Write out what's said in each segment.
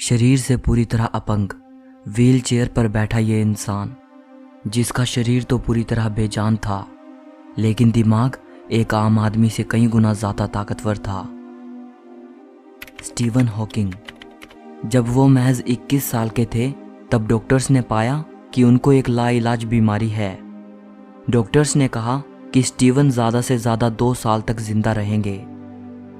शरीर से पूरी तरह अपंग, व्हील चेयर पर बैठा ये इंसान, जिसका शरीर तो पूरी तरह बेजान था, लेकिन दिमाग एक आम आदमी से कई गुना ज़्यादा ताकतवर था। Steven Hawking. जब वो महज 21 साल के थे तब डॉक्टर्स ने पाया कि उनको एक लाइलाज बीमारी है। डॉक्टर्स ने कहा कि स्टीवन ज़्यादा से ज़्यादा 2 साल तक जिंदा रहेंगे,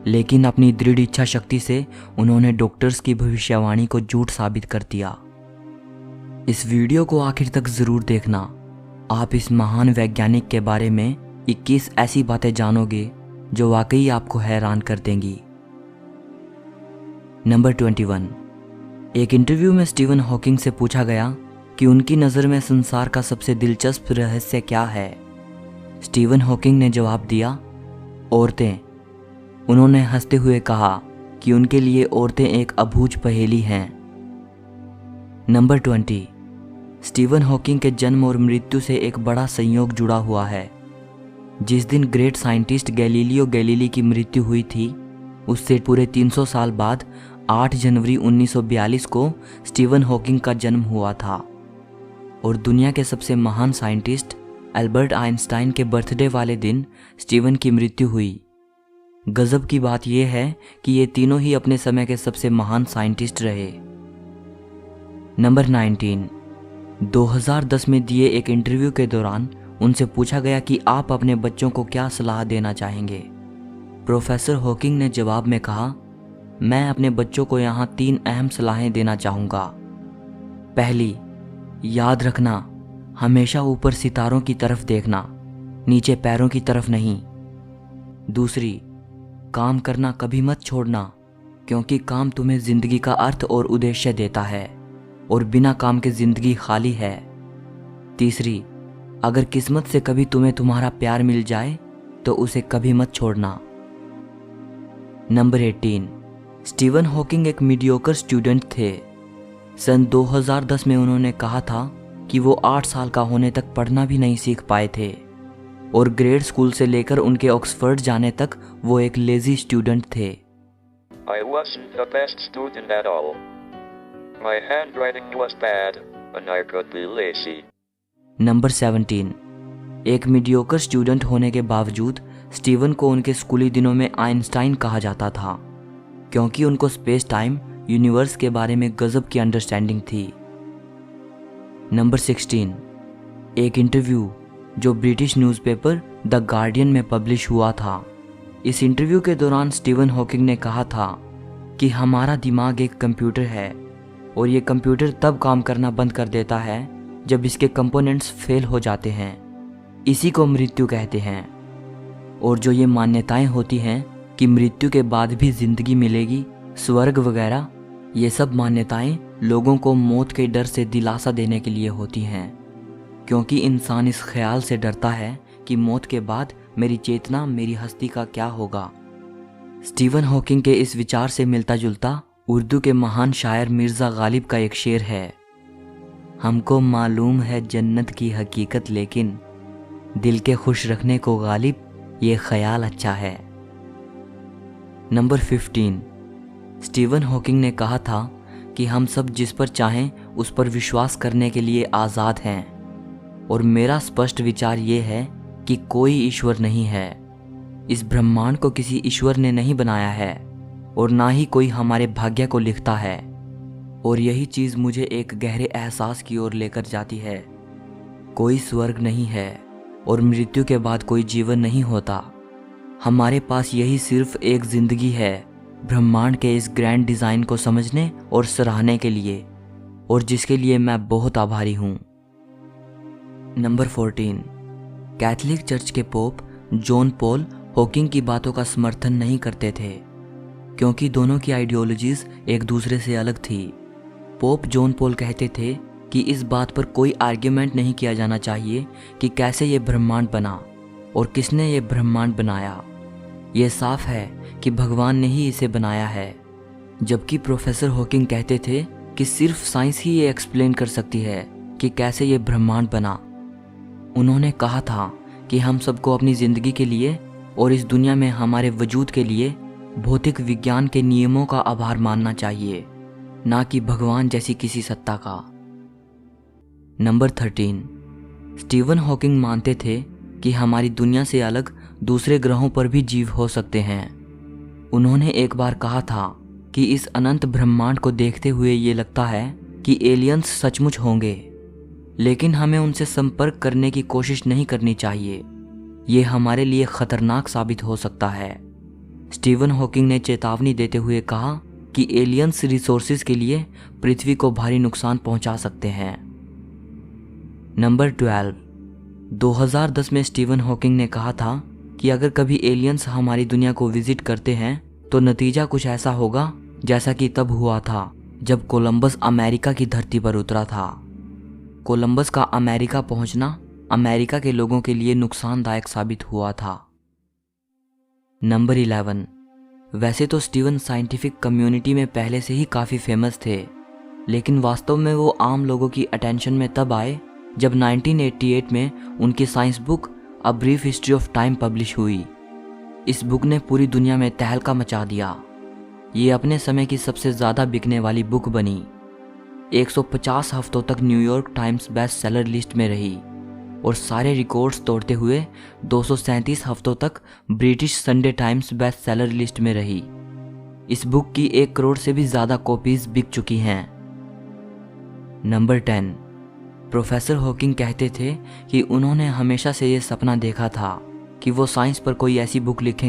लेकिन अपनी दृढ़ इच्छा शक्ति से उन्होंने डॉक्टर्स की भविष्यवाणी को झूठ साबित कर दिया। इस वीडियो को आखिर तक ज़रूर देखना। आप इस महान वैज्ञानिक के बारे में 21 ऐसी बातें जानोगे जो वाकई आपको हैरान कर देंगी। नंबर 21। एक इंटरव्यू में स्टीवन हॉकिंग से पूछा गया कि उनकी नज़र में संसार का सबसे दिलचस्प रहस्य क्या है। स्टीवन हॉकिंग ने जवाब दिया, औरतें। उन्होंने हंसते हुए कहा कि उनके लिए औरतें एक अबूझ पहेली हैं। नंबर 20। स्टीवन हॉकिंग के जन्म और मृत्यु से एक बड़ा संयोग जुड़ा हुआ है। जिस दिन ग्रेट साइंटिस्ट गैलीलियो गैलीली की मृत्यु हुई थी, उससे पूरे 300 साल बाद 8 जनवरी 1942 को स्टीवन हॉकिंग का जन्म हुआ था और दुनिया के सबसे महान साइंटिस्ट एल्बर्ट आइंस्टाइन के बर्थडे वाले दिन स्टीवन की मृत्यु हुई। गजब की बात यह है कि ये तीनों ही अपने समय के सबसे महान साइंटिस्ट रहे। नंबर 19। 2010 में दिए एक इंटरव्यू के दौरान उनसे पूछा गया कि आप अपने बच्चों को क्या सलाह देना चाहेंगे। प्रोफेसर हॉकिंग ने जवाब में कहा, मैं अपने बच्चों को यहाँ 3 अहम सलाहें देना चाहूँगा। पहली, याद रखना, हमेशा ऊपर सितारों की तरफ देखना, नीचे पैरों की तरफ नहीं। दूसरी, काम करना कभी मत छोड़ना, क्योंकि काम तुम्हें जिंदगी का अर्थ और उद्देश्य देता है और बिना काम के जिंदगी खाली है। तीसरी, अगर किस्मत से कभी तुम्हें तुम्हारा प्यार मिल जाए तो उसे कभी मत छोड़ना। नंबर 18। स्टीवन हॉकिंग एक मीडियोकर स्टूडेंट थे। सन 2010 में उन्होंने कहा था कि वो 8 साल का होने तक पढ़ना भी नहीं सीख पाए थे और ग्रेड स्कूल से लेकर उनके ऑक्सफोर्ड जाने तक वो एक लेजी स्टूडेंट थे। I wasn't the best student at all. My handwriting was bad and I could be lazy. Number 17। एक मीडियोकर स्टूडेंट होने के बावजूद स्टीवन को उनके स्कूली दिनों में आइंस्टाइन कहा जाता था, क्योंकि उनको स्पेस टाइम यूनिवर्स के बारे में गजब की अंडरस्टैंडिंग थी। नंबर 16। एक इंटरव्यू जो ब्रिटिश न्यूज़पेपर द गार्डियन में पब्लिश हुआ था। इस इंटरव्यू के दौरान स्टीवन हॉकिंग ने कहा था कि हमारा दिमाग एक कंप्यूटर है और ये कंप्यूटर तब काम करना बंद कर देता है जब इसके कंपोनेंट्स फेल हो जाते हैं। इसी को मृत्यु कहते हैं। और जो ये मान्यताएं होती हैं कि मृत्यु के बाद भी जिंदगी मिलेगी, स्वर्ग वगैरह, ये सब मान्यताएं लोगों को मौत के डर से दिलासा देने के लिए होती हैं, क्योंकि इंसान इस ख्याल से डरता है कि मौत के बाद मेरी चेतना, मेरी हस्ती का क्या होगा। स्टीवन हॉकिंग के इस विचार से मिलता जुलता उर्दू के महान शायर मिर्ज़ा गालिब का एक शेर है, हमको मालूम है जन्नत की हकीकत, लेकिन दिल के खुश रखने को गालिब ये ख्याल अच्छा है। नंबर 15। स्टीवन हॉकिंग ने कहा था कि हम सब जिस पर चाहें उस पर विश्वास करने के लिए आज़ाद हैं और मेरा स्पष्ट विचार ये है कि कोई ईश्वर नहीं है। इस ब्रह्मांड को किसी ईश्वर ने नहीं बनाया है और ना ही कोई हमारे भाग्य को लिखता है। और यही चीज़ मुझे एक गहरे एहसास की ओर लेकर जाती है। कोई स्वर्ग नहीं है और मृत्यु के बाद कोई जीवन नहीं होता। हमारे पास यही सिर्फ एक ज़िंदगी है ब्रह्मांड के इस ग्रैंड डिज़ाइन को समझने और सराहने के लिए, और जिसके लिए मैं बहुत आभारी हूँ। नंबर 14। कैथोलिक चर्च के पोप जॉन पॉल हॉकिंग की बातों का समर्थन नहीं करते थे, क्योंकि दोनों की आइडियोलॉजीज एक दूसरे से अलग थी। पोप जॉन पॉल कहते थे कि इस बात पर कोई आर्ग्यूमेंट नहीं किया जाना चाहिए कि कैसे ये ब्रह्मांड बना और किसने ये ब्रह्मांड बनाया। ये साफ है कि भगवान ने ही इसे बनाया है। जबकि प्रोफेसर हॉकिंग कहते थे कि सिर्फ साइंस ही ये एक्सप्लेन कर सकती है कि कैसे ये ब्रह्मांड बना। उन्होंने कहा था कि हम सबको अपनी ज़िंदगी के लिए और इस दुनिया में हमारे वजूद के लिए भौतिक विज्ञान के नियमों का आभार मानना चाहिए ना कि भगवान जैसी किसी सत्ता का। नंबर 13, स्टीवन हॉकिंग मानते थे कि हमारी दुनिया से अलग दूसरे ग्रहों पर भी जीव हो सकते हैं। उन्होंने एक बार कहा था कि इस अनंत ब्रह्मांड को देखते हुए ये लगता है कि एलियंस सचमुच होंगे, लेकिन हमें उनसे संपर्क करने की कोशिश नहीं करनी चाहिए। ये हमारे लिए खतरनाक साबित हो सकता है। स्टीवन हॉकिंग ने चेतावनी देते हुए कहा कि एलियंस रिसोर्सेज के लिए पृथ्वी को भारी नुकसान पहुंचा सकते हैं। नंबर 12, 2010 में स्टीवन हॉकिंग ने कहा था कि अगर कभी एलियंस हमारी दुनिया को विजिट करते हैं तो नतीजा कुछ ऐसा होगा जैसा कि तब हुआ था जब कोलंबस अमेरिका की धरती पर उतरा था। कोलंबस का अमेरिका पहुंचना अमेरिका के लोगों के लिए नुकसानदायक साबित हुआ था। नंबर 11, वैसे तो स्टीवन साइंटिफिक कम्युनिटी में पहले से ही काफ़ी फेमस थे, लेकिन वास्तव में वो आम लोगों की अटेंशन में तब आए जब 1988 में उनकी science book a brief history of time publish हुई। इस बुक ने पूरी दुनिया में तहलका मचा दिया। ये अपने समय की सबसे ज़्यादा बिकने वाली बुक बनी। 150 हफ्तों तक New York times best seller list में रही और सारे रिकॉर्ड्स तोड़ते हुए 237 हफ्तों तक British Sunday times best seller list में रही। इस बुक की 1 करोड़ से भी ज़्यादा कॉपीज बिक चुकी हैं। नंबर 10, प्रोफेसर हॉकिंग कहते थे कि उन्होंने हमेशा से ये सपना देखा था कि वो साइंस पर कोई ऐसी बुक लिखें